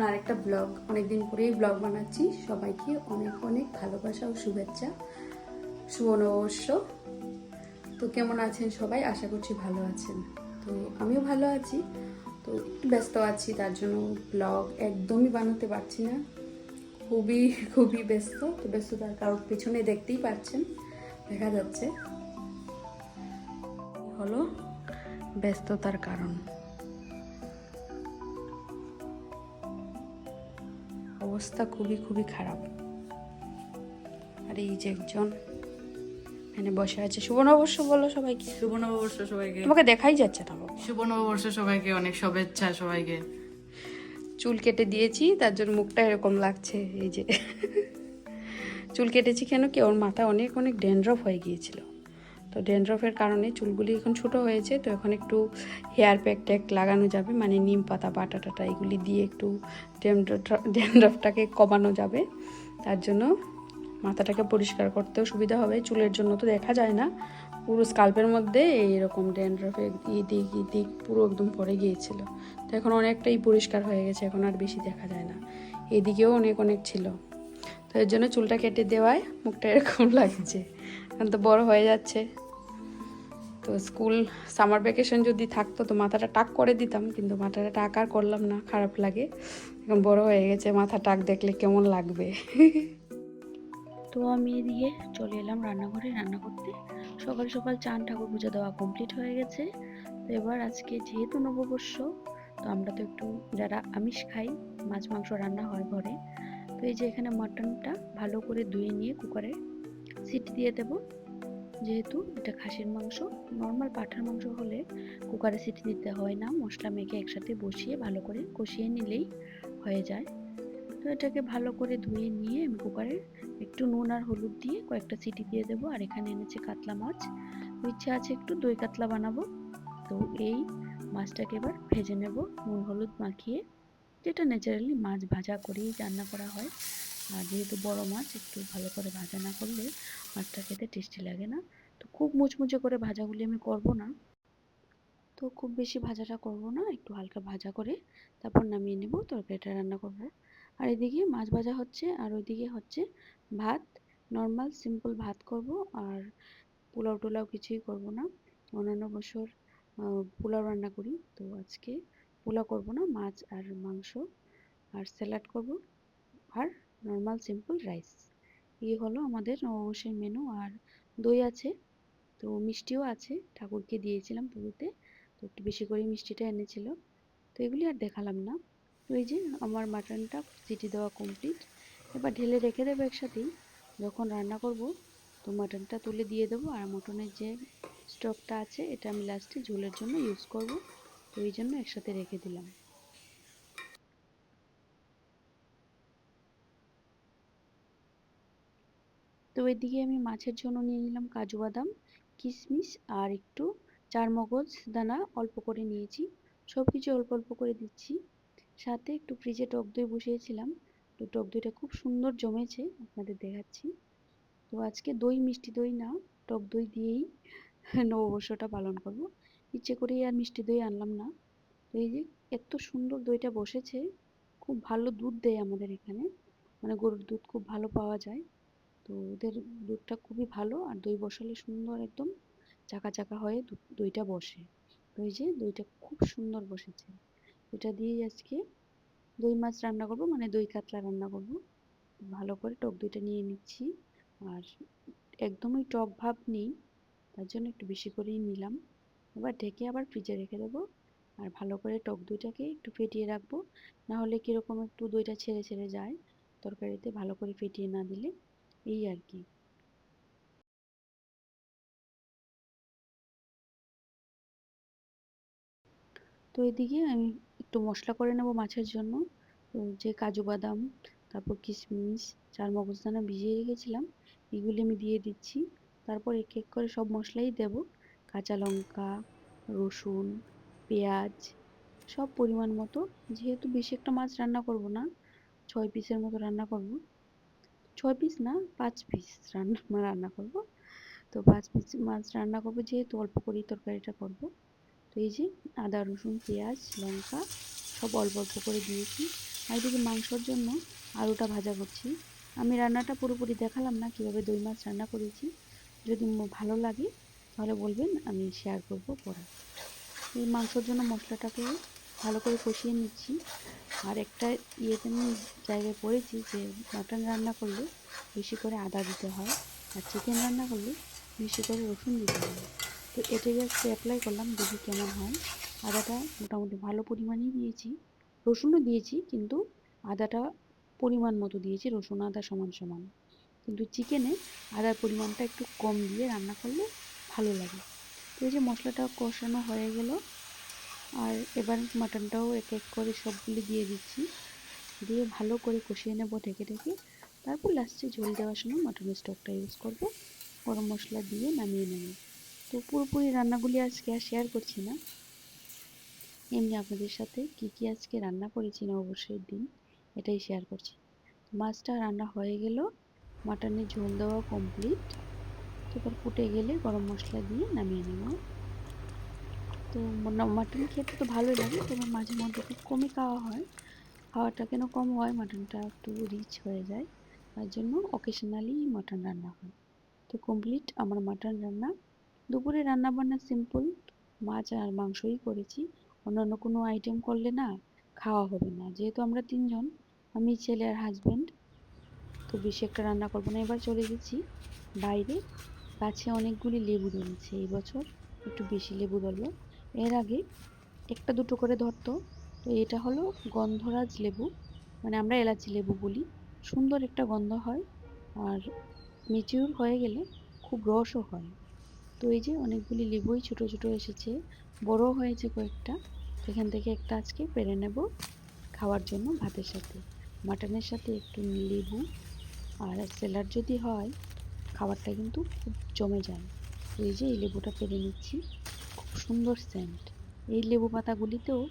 আরেকটা ব্লগ। অনেকদিন পরেই ব্লগ বানাচ্ছি। সবাইকে অনেক অনেক ভালোবাসা ও শুভেচ্ছা, শুভ নববর্ষ। তো কেমন আছেন সবাই? আশা করছি ভালো আছেন। তো আমিও ভালো আছি। তো একটু ব্যস্ত আছি, তার জন্য ব্লগ একদমই বানাতে পারছি না। খুবই খুবই ব্যস্ত। তো ব্যস্ততার কারণ পিছনে দেখতেই পাচ্ছেন, দেখা যাচ্ছে হলো ব্যস্ততার কারণ। অবস্থা খুবই খুবই খারাপ। আর এই যে একজন এখানে বসে আছে। শুভ নববর্ষ বলো সবাইকে। শুভ নববর্ষ সবাইকে। তোমাকে দেখাই যাচ্ছে না বাবা। শুভ নববর্ষ সবাইকে, অনেক শুভেচ্ছা সবাইকে। চুল কেটে দিয়েছি, তার জন্য মুখটা এরকম লাগছে। এই যে চুল কেটেছি কেন কি, ওর মাথায় অনেক অনেক ড্যান্ড্রফ হয়ে গিয়েছিল। তো ড্যান্ড্রফের কারণে চুলগুলি এখন ছোট হয়েছে। তো এখন একটু হেয়ার প্যাক ট্যাক লাগানো যাবে, মানে নিম পাতা বাটা টাটা এগুলি দিয়ে একটু ড্যান্ড্রফটাকে কমানো যাবে। তার জন্য মাথাটাকে পরিষ্কার করতেও সুবিধা হবে। চুলের জন্য তো দেখা যায় না, পুরো স্কাল্পের মধ্যে এইরকম ড্যান্ড্রফে দিক পুরো একদম পড়ে গিয়েছিল। তো এখন অনেকটাই পরিষ্কার হয়ে গেছে, এখন আর বেশি দেখা যায় না। এদিকেও অনেক অনেক ছিল। তো এর জন্য চুলটা কেটে দেওয়ায় মুখটা এরকম লাগছে। এখন তো বড় হয়ে যাচ্ছে। তো স্কুল সামার ভ্যাকেশন যদি থাকতো তো মাথাটা টাক করে দিতাম, কিন্তু মাথাটা টাক আর করলাম না, খারাপ লাগে। এখন বড় হয়ে গেছে, মাথা টাক দেখলে কেমন লাগবে। তো আমি এদিকে চলে এলাম রান্নাঘরে রান্না করতে। সকাল সকাল চান ঠাকুর পুজো দেওয়া কমপ্লিট হয়ে গেছে। তো এবার আজকে যেহেতু নববর্ষ, তো আমরা তো একটু যারা আমিষ খাই, মাছ মাংস রান্না হয় ঘরে। তো এই যে এখানে মাটনটা ভালো করে ধুয়ে নিয়ে কুকারে সিটি দিয়ে দেব। যেহেতু এটা খাসির মাংস, নর্মাল পাঁঠার মাংস হলে কুকারে সিটি দিতে হয় না, মশলা মেখে একসাথে বসিয়ে ভালো করে কষিয়ে নিলেই হয়ে যায়। তো এটাকে ভালো করে ধুয়ে নিয়ে আমি কুকারে একটু নুন আর হলুদ দিয়ে কয়েকটা সিটি দিয়ে দেবো। আর এখানে এনেছি কাতলা মাছ, ইচ্ছে আছে একটু দই কাতলা বানাবো। তো এই মাছটাকে এবার ভেজে নেব নুন হলুদ মাখিয়ে, যেটা ন্যাচারালি মাছ ভাজা করেই রান্না করা হয়। আর যেহেতু বড় মাছ, একটু ভালো করে ভাজা না করলে মাছটা খেতে টেস্টি লাগে না। তো খুব মুচমুচে করে ভাজাগুলি আমি করব না, তো খুব বেশি ভাজাটা করব না, একটু হালকা ভাজা করে তারপর নামিয়ে নেব, তরকারিটা রান্না করব। আর এদিকে মাছ ভাজা হচ্ছে, আর ওইদিকে হচ্ছে ভাত। নর্মাল সিম্পল ভাত করব, আর পোলাও টোলাও কিছুই করব না। অন্যান্য বছর পোলাও রান্না করি, তো আজকে পোলাও করব না, মাছ আর মাংস আর স্যালাড করব, আর নর্মাল সিম্পল রাইস। এই হলো আমাদের নববর্ষের মেনু। আর দই আছে, তো মিষ্টিও আছে, ঠাকুরকে দিয়েছিলাম পুজোতে, তো একটু বেশি করে মিষ্টিটা এনেছিল। তো এগুলি আর দেখালাম না। তো এই যে আমার মাটনটা সিটি দেওয়া কমপ্লিট। এবার ঢেলে রেখে দেবো একসাথেই। যখন রান্না করব তো মাটনটা তুলে দিয়ে দেবো, আর মটনের যে স্টকটা আছে এটা আমি লাস্টে ঝোলের জন্য ইউজ করব, তো এই জন্য একসাথে রেখে দিলাম। তো এদিকে আমি মাছের জন্য নিয়ে নিলাম কাজু বাদাম, কিশমিশ আর একটু চারমগজ দানা অল্প করে নিয়েছি। সব কিছু অল্প অল্প করে দিচ্ছি। সাথে একটু ফ্রিজে টক দই বসিয়েছিলাম, তো টক দইটা খুব সুন্দর জমেছে, আপনাদের দেখাচ্ছি। তো আজকে দই মিষ্টি দই না, টক দই দিয়েই নববর্ষটা পালন করব। ইচ্ছে করেই আর মিষ্টি দই আনলাম না। তো এই যে এত সুন্দর দইটা বসেছে, খুব ভালো দুধ দেয় আমাদের এখানে, মানে গরুর দুধ খুব ভালো পাওয়া যায়। তো ওদের দুধটা খুবই ভালো, আর দই বসালে সুন্দর একদম চাকা চাকা হয়ে দইটা বসে। তো এই যে দইটা খুব সুন্দর বসেছে। এটা দিয়েই আজকে দই মাছ রান্না করব, মানে দই কাতলা রান্না করব। ভালো করে টক দইটা নিয়ে নিচ্ছি, আর একদমই টক ভাব নেই, তার জন্য একটু বেশি করেই নিলাম। এবার ঢেকে আবার ফ্রিজে রেখে দেবো। আর ভালো করে টক দইটাকে একটু ফেটিয়ে রাখবো, না হলে কীরকম একটু দইটা ছেড়ে ছেড়ে যায় তরকারিতে, ভালো করে ফেটিয়ে না দিলে। এই আর কি। তো এদিকে আমি একটু মশলা করে নেব মাছের জন্য। তো যে কাজু বাদাম, তারপর কিশমিশ, চারমগজদানা ভিজিয়ে রেখেছিলাম, এগুলি আমি দিয়ে দিচ্ছি। তারপর এক এক করে সব মশলাই দেব, কাঁচা লঙ্কা, রসুন, পেঁয়াজ, সব পরিমাণ মতো। যেহেতু বেশি একটা মাছ রান্না করব না, 6 পিসের মতো রান্না করব। 6 পিস না, 5 পিস রান্না করব। তো 5 পিস মাছ রান্না করব, যেহেতু অল্প করেই তরকারিটা করব। তো এই যে আদা রসুন পেঁয়াজ লঙ্কা সব অল্প অল্প করে দিয়েছি। আর এদিকে মাংসর জন্য আলুটা ভাজা করছি। আমি রান্নাটা পুরোপুরি দেখালাম না কীভাবে দই মাছ রান্না করেছি। যদি ভালো লাগে তাহলে বলবেন, আমি শেয়ার করব পরে। এই মাংসর জন্য মশলাটাকে ভালো করে কষিয়ে নিচ্ছি। আর একটা ইয়েতে আমি জায়গায় পড়েছি যে মাটন রান্না করলে বেশি করে আদা দিতে হয়, আর চিকেন রান্না করলে বেশি করে রসুন দিতে হয়। তো এটাই আজকে অ্যাপ্লাই করলাম, দেখি কেমন হয়। আদাটা মোটামুটি ভালো পরিমাণেই দিয়েছি, রসুনও দিয়েছি, কিন্তু আদাটা পরিমাণ মতো দিয়েছি, রসুন আদা সমান সমান। কিন্তু চিকেনে আদার পরিমাণটা একটু কম দিয়ে রান্না করলে ভালো লাগে। তো এই যে মশলাটা কষানো হয়ে গেল, আর এবার মাটনটাও এক এক করে সবগুলি দিয়ে দিচ্ছি, দিয়ে ভালো করে কষিয়ে নেব ঢেকে ঢেকে। তারপর লাস্টে ঝোল দেওয়ার সময় মাটনের স্টকটা ইউজ করব, গরম মশলা দিয়ে নামিয়ে নেব। তো পুরোপুরি রান্নাগুলি আজকে আর শেয়ার করছি না, এমনি আপনাদের সাথে কি আজকে রান্না করেছি না অবশ্যই দিন এটাই শেয়ার করছি। মাছটা রান্না হয়ে গেল, মাটনের ঝোল দেওয়া কমপ্লিট। এবার ফুটে গেলে গরম মশলা দিয়ে নামিয়ে নেব। তো মাটন খেতে তো ভালোই লাগে, তবে মাঝে মধ্যে খুব কমই খাওয়া হয়। খাওয়াটা কেন কম হয়, মাটনটা একটু রিচ হয়ে যায়, তার জন্য অকেশনালি মাটন রান্না হয়। তো কমপ্লিট আমার মাটন রান্না। দুপুরে রান্না বান্না সিম্পল, মাছ আর মাংসই করেছি। অন্যান্য কোনো আইটেম করলে না খাওয়া হবে না, যেহেতু আমরা তিনজন, আমি, ছেলে আর হাজব্যান্ড, তো বেশি একটা রান্না করবো না। এবার চলে গেছি বাইরে, গাছে অনেকগুলি লেবু ধরেছে এই বছর, একটু বেশি লেবু ধরলো। এর আগে একটা দুটো করে ধরতো। তো এটা হলো গন্ধরাজ লেবু, মানে আমরা এলাচি লেবু বলি। সুন্দর একটা গন্ধ হয়, আর ম্যাচিউর হয়ে গেলে খুব রসও হয়। তো এই যে অনেকগুলি লেবুই ছোট ছোট এসেছে, বড় হয়েছে কয়েকটা। তো এখান থেকে একটা আজকে পেরে নেব খাওয়ার জন্য ভাতের সাথে, মাটনের সাথে একটু লেবু আর স্যালাড যদি হয়, খাবারটা কিন্তু খুব জমে যায়। তো এই যে এই লেবুটা পেরে নিচ্ছি, খুব সুন্দর সেন্ট। এই লেবু পাতাগুলিতেও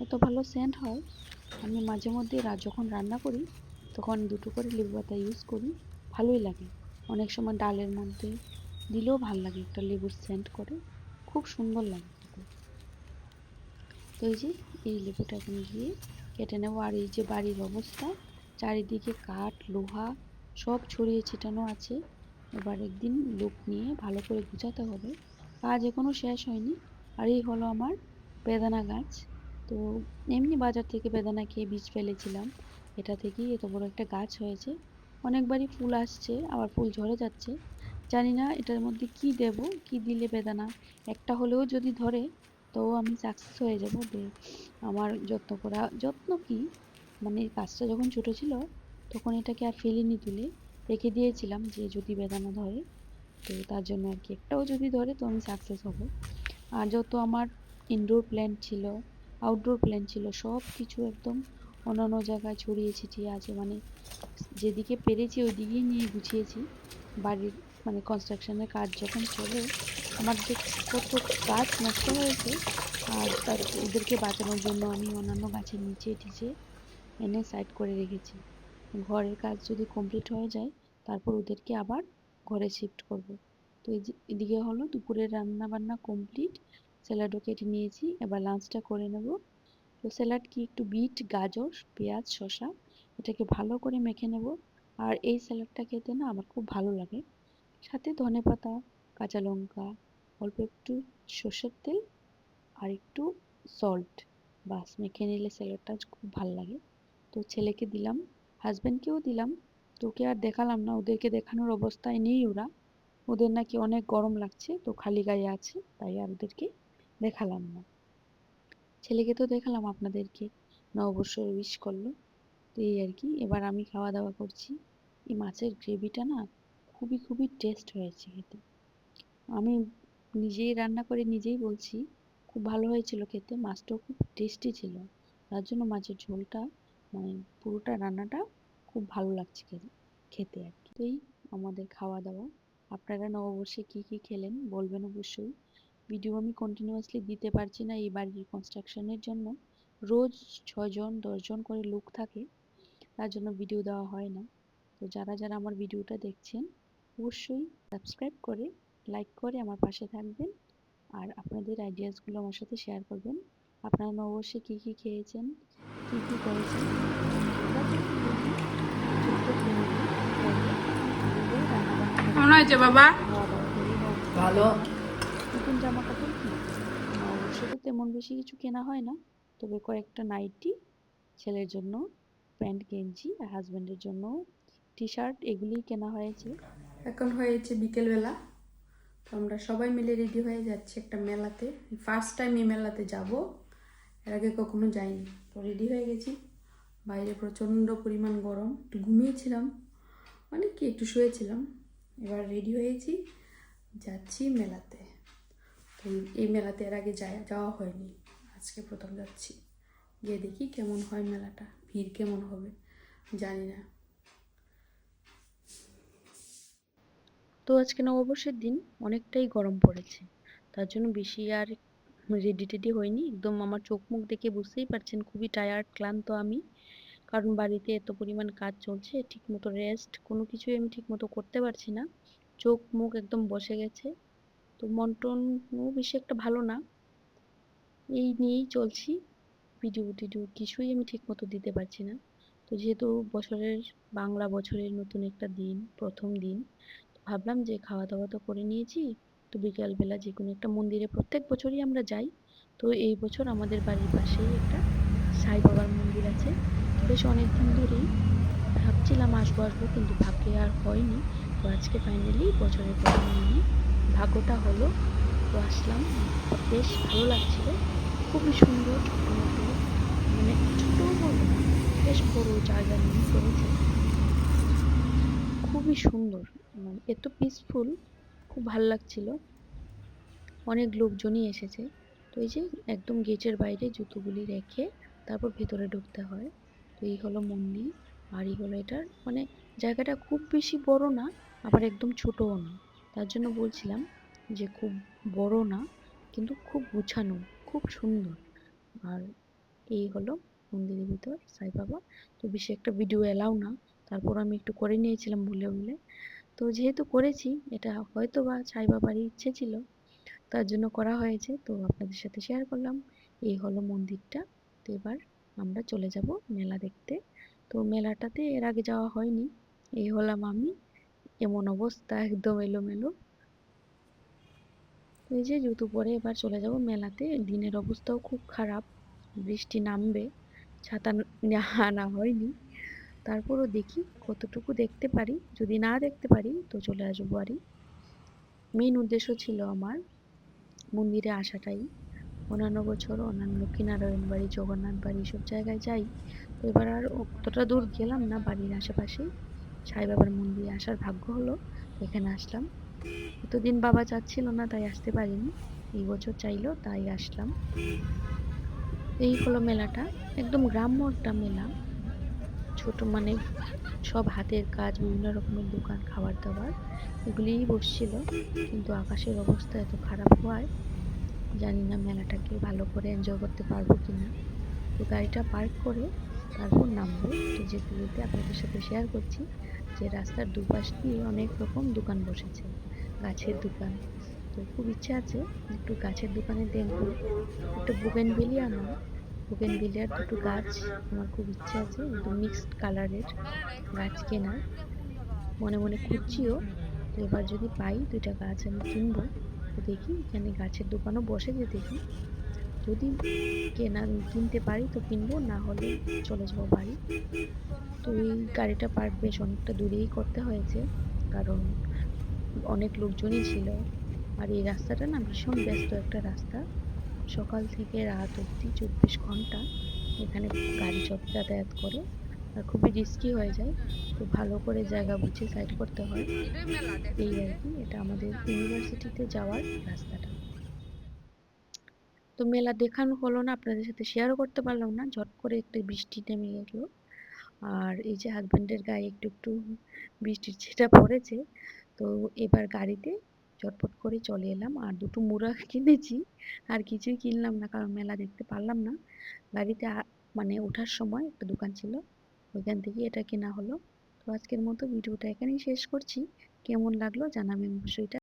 এত ভালো সেন্ট হয়। আমি মাঝে মধ্যে যখন রান্না করি তখন দুটো করে লেবু পাতা ইউজ করি, ভালোই লাগে। অনেক সময় ডালের মধ্যে দিলেও ভালো লাগে, একটা লেবুর সেন্ট করে, খুব সুন্দর লাগে খেতে। তো এই যে এই লেবুটা এখন গিয়ে কেটে নেব। আর এই যে বাড়ির অবস্থা, চারিদিকে কাঠ লোহা সব ছড়িয়ে ছিটানো আছে। এবার একদিন লোক নিয়ে ভালো করে গুছাতে হবে, কাজ এখনো শেষ হয়নি। আর এই হলো আমার বেদানা গাছ। তো এমনি বাজার থেকে বেদানা খেয়ে বীজ ফেলেছিলাম, এটা থেকেই এত বড় একটা গাছ হয়েছে। অনেকবারই ফুল আসছে, আবার ফুল ঝরে যাচ্ছে। জানি না এটার মধ্যে কি দেব, কি দিলে বেদানা একটা হলেও যদি ধরে তো আমি সাকসেস হয়ে যাব। আমার যত্ন করা, যত্ন কি, মানে গাছটা যখন ছোট ছিল তখন এটাকে আর ফেলিনি, তুলে রেখে দিয়েছিলাম যে যদি বেদানা ধরে। তো তার জন্য আর কি, একটাও যদি ধরে তো আমি সাকসেস হব। আর যত আমার ইনডোর প্ল্যান্ট ছিল, আউটডোর প্ল্যান্ট ছিল, সব কিছু একদম অন্যান্য জায়গায় ছড়িয়ে ছিটিয়ে আছে, মানে যেদিকে পেরেছি ওই দিকেই নিয়ে গুছিয়েছি। বাড়ির মানে কনস্ট্রাকশনের কাজ যখন চলে, আমার যে কত গাছ নষ্ট হয়েছে, আর ওদেরকে বাঁচানোর জন্য আমি অন্যান্য গাছের নিচে টিচে এনে সাইড করে রেখেছি। ঘরের কাজ যদি কমপ্লিট হয়ে যায় তারপর ওদেরকে আবার ঘরে শিফট করব। তো এই যে এদিকে হলো দুপুরের রান্না বান্না কমপ্লিট, স্যালাডও কেটে নিয়েছি, এবার লাঞ্চটা করে নেব। তো স্যালাড কি, একটু বিট, গাজর, পেঁয়াজ, শসা, এটাকে ভালো করে মেখে নেব। আর এই স্যালাডটা খেতে না আমার খুব ভালো লাগে, সাথে ধনেপাতা, কাঁচা লঙ্কা, অল্প একটু সর্ষের তেল আর একটু সল্ট, বাস মেখে নিলে স্যালাডটা খুব ভালো লাগে। তো ছেলেকে দিলাম, হাজব্যান্ডকেও দিলাম। তোকে আর দেখালাম না, ওদেরকে দেখানোর অবস্থায় নেই ওরা, ওদের নাকি অনেক গরম লাগছে, তো খালি গায়ে আছে, তাই আর ওদেরকে দেখালাম না। ছেলেকে তো দেখালাম আপনাদেরকে, নববর্ষ উইশ করলো। তো এই আর কি, এবার আমি খাওয়া দাওয়া করছি। এই মাছের গ্রেভিটা না খুবই খুবই টেস্ট হয়েছে খেতে। আমি নিজেই রান্না করে নিজেই বলছি, খুব ভালো হয়েছিল খেতে, মাছটাও খুব টেস্টি ছিল। তার জন্য মাছের ঝোলটা, মানে পুরোটা রান্নাটা খুব ভালো লাগছে খেতে আর কি। এই আমাদের খাওয়া দাওয়া। আপনারা নববর্ষে কি কি খেলেন বলবেন অবশ্যই। ভিডিও আমি কন্টিনিউয়াসলি দিতে পারছি না এই বাড়ির কনস্ট্রাকশনের জন্য, রোজ 6 জন 10 জন করে লোক থাকে, তার জন্য ভিডিও দেওয়া হয় না। তো যারা যারা আমার ভিডিওটা দেখছেন অবশ্যই সাবস্ক্রাইব করে, লাইক করে আমার পাশে থাকবেন, আর আপনাদের আইডিয়াসগুলো আমার সাথে শেয়ার করবেন। আপনারা নববর্ষে কী কী খেয়েছেন, কী কী করেছেন হয়েছে বাবা? খাওয়া দাওয়া করেই হোক। ভালো। নতুন জামা কাপড় কি অবশ্য তো তেমন বেশি কিছু কেনা হয় না, তবে কয়েকটা নাইটি, ছেলের জন্য প্যান্ট গেঞ্জি, আর হাজব্যান্ডের জন্য টি শার্ট, এগুলিই কেনা হয়েছে। এখন হয়েছে বিকেলবেলা, তো আমরা সবাই মিলে রেডি হয়ে যাচ্ছি একটা মেলাতে। ফার্স্ট টাইম এই মেলাতে যাব, এর আগে কখনো যাইনি। তো রেডি হয়ে গেছি, বাইরে প্রচণ্ড পরিমাণ গরম, একটু ঘুমিয়েছিলাম, মানে কি একটু শুয়েছিলাম, এবার রেডি হয়েছি, যাচ্ছি মেলাতে। তো এই মেলাতে এর আগে যাওয়া হয়নি, আজকে প্রথম যাচ্ছি। গিয়ে দেখি কেমন হয় মেলাটা, ভিড় কেমন হবে জানি না। তো আজকে নববর্ষের দিন অনেকটাই গরম পড়েছে, তার জন্য বেশি আর রেডি টেডি হয়নি। একদম আমার চোখ মুখ দেখে বুঝতেই পারছেন খুবই টায়ার্ড, ক্লান্ত আমি। কারণ বাড়িতে এত পরিমাণ কাজ চলছে, ঠিকমতো রেস্ট কোনো কিছুই আমি ঠিকমতো করতে পারছি না। চোখ মুখ একদম বসে গেছে। তো মন টনও বেশি একটা ভালো না, এই নিয়েই চলছি। ভিডিও টিডিও কিছুই আমি ঠিকমতো দিতে পারছি না। তো যেহেতু বাংলা বছরের নতুন একটা দিন, প্রথম দিন, তো ভাবলাম যে খাওয়া দাওয়া তো করে নিয়েছি, তো বিকালবেলা যে কোনো একটা মন্দিরে প্রত্যেক বছরই আমরা যাই। তো এই বছর আমাদের বাড়ির পাশেই একটা সাই বাবার মন্দির আছে। বেশ অনেক দিন ধরেই ভাবছিলাম আসবো আসবো, কিন্তু ভাগ্যে আর হয়নি। তো আজকে ফাইনালি বছরের প্রথম দিনে ভাগ্যটা হলো, তো আসলাম। বেশ ভালো লাগছিল, খুবই সুন্দর, ছোট মতো, মানে ছোট বলবো না, বেশ বড় জায়গা নিয়ে করেছে, খুবই সুন্দর, মানে এত পিসফুল, খুব ভালো লাগছিল। অনেক লোকজনই এসেছে। তো এই যে একদম গেটের বাইরে জুতোগুলি রেখে তারপর ভেতরে ঢুকতে হয়। তো এই হলো মন্দির, আর এই হলো এটার মানে জায়গাটা খুব বেশি বড় না, আবার একদম ছোটও না। তার জন্য বলছিলাম যে খুব বড় না, কিন্তু খুব গুছানো, খুব সুন্দর। আর এই হলো মন্দিরের ভিতর সাই বাবা। তো বেশি একটা ভিডিও এলাও না, তারপর আমি একটু করে নিয়েছিলাম ভুলে ভুলে। তো যেহেতু করেছি, এটা হয়তো বা সাই বাবারই ইচ্ছে ছিল, তার জন্য করা হয়েছে, তো আপনাদের সাথে শেয়ার করলাম। এই হলো মন্দিরটা। তো এবার আমরা চলে যাব মেলা দেখতে। তো মেলাটাতে এর আগে যাওয়া হয়নি, এই হলাম আমি, এমন অবস্থা একদম এলোমেলো। তো এই যে জুতো পরে এবার চলে যাব মেলাতে। দিনের অবস্থাও খুব খারাপ, বৃষ্টি নামবে, ছাতা আনা হয়নি। তারপরও দেখি কতটুকু দেখতে পারি, যদি না দেখতে পারি তো চলে আসবো বাড়ি। মেইন উদ্দেশ্য ছিল আমার মন্দিরে আসাটাই। অন্যান্য বছর অন্যান্য লক্ষ্মীনারায়ণ বাড়ি, জগন্নাথ বাড়ি, সব জায়গায় যাই। তো এবার আর অতটা দূর গেলাম না, বাড়ির আশেপাশেই সাই বাবার মন্দিরে আসার ভাগ্য হলো, তো এখানে আসলাম। এতদিন বাবা চাচ্ছিল না তাই আসতে পারিনি, এই বছর চাইলো তাই আসলাম। এই হলো মেলাটা, একদম গ্রাম্য একটা মেলা, ছোট মানে সব হাতের কাজ, বিভিন্ন রকমের দোকান, খাবার দাবার এগুলিই বসছিল। কিন্তু আকাশের অবস্থা এত খারাপ হওয়ায় জানি না মেলাটাকে ভালো করে এনজয় করতে পারবো কিনা। তো গাড়িটা পার্ক করে তারপর নামবো। তো যেতে যেতে আপনাদের সাথে শেয়ার করছি যে রাস্তার দুপাশ দিয়ে অনেক রকম দোকান বসেছে, গাছের দোকান। তো খুব ইচ্ছে আছে একটু গাছের দোকানে দেখবো, একটু বুগেনভিলিয়া নয়, বুগেনভিলিয়ার দুটো গাছ আমার খুব ইচ্ছে আছে, একটু মিক্সড কালারের গাছ কেনার, মনে মনে খুঁজছিও। তো এবার যদি পাই দুইটা গাছ আমি কিনবো। তো দেখি এখানে গাছের দোকানও বসে, যে দেখি যদি কিনতে পারি তো কিনবো, না হলে চলে যাবো বাড়ি। তো এই গাড়িটা পার্ক বেশ অনেকটা দূরেই করতে হয়েছে, কারণ অনেক লোকজনই ছিল। আর এই রাস্তাটা না ভীষণ ব্যস্ত একটা রাস্তা, সকাল থেকে রাত অবধি 24 ঘন্টা এখানে গাড়ি যাতায়াত করে, আর খুবই রিস্কি হয়ে যায়। তো ভালো করে জায়গা বুঝে সাইড করতে হয়। এই আর কি, এটা আমাদের ইউনিভার্সিটিতে যাওয়ার রাস্তাটা। তো মেলা দেখানো হলো না, আপনাদের সাথে শেয়ারও করতে পারলাম না, ঝট করে একটা বৃষ্টি নেমে গেলো। আর এই যে হাজব্যান্ডের গায়ে একটু একটু বৃষ্টির ছিটা পড়েছে। তো এবার গাড়িতে চটপট করে চলে এলাম, আর দুটো মুড়া কিনেছি, আর কিছুই কিনলাম না কারণ মেলা দেখতে পারলাম না। গাড়িতে মানে ওঠার সময় একটা দোকান ছিল, ওইখান থেকে এটা কেনা হলো। তো আজকের মতো ভিডিওটা এখানেই শেষ করছি, কেমন লাগলো জানাবেন অবশ্যই।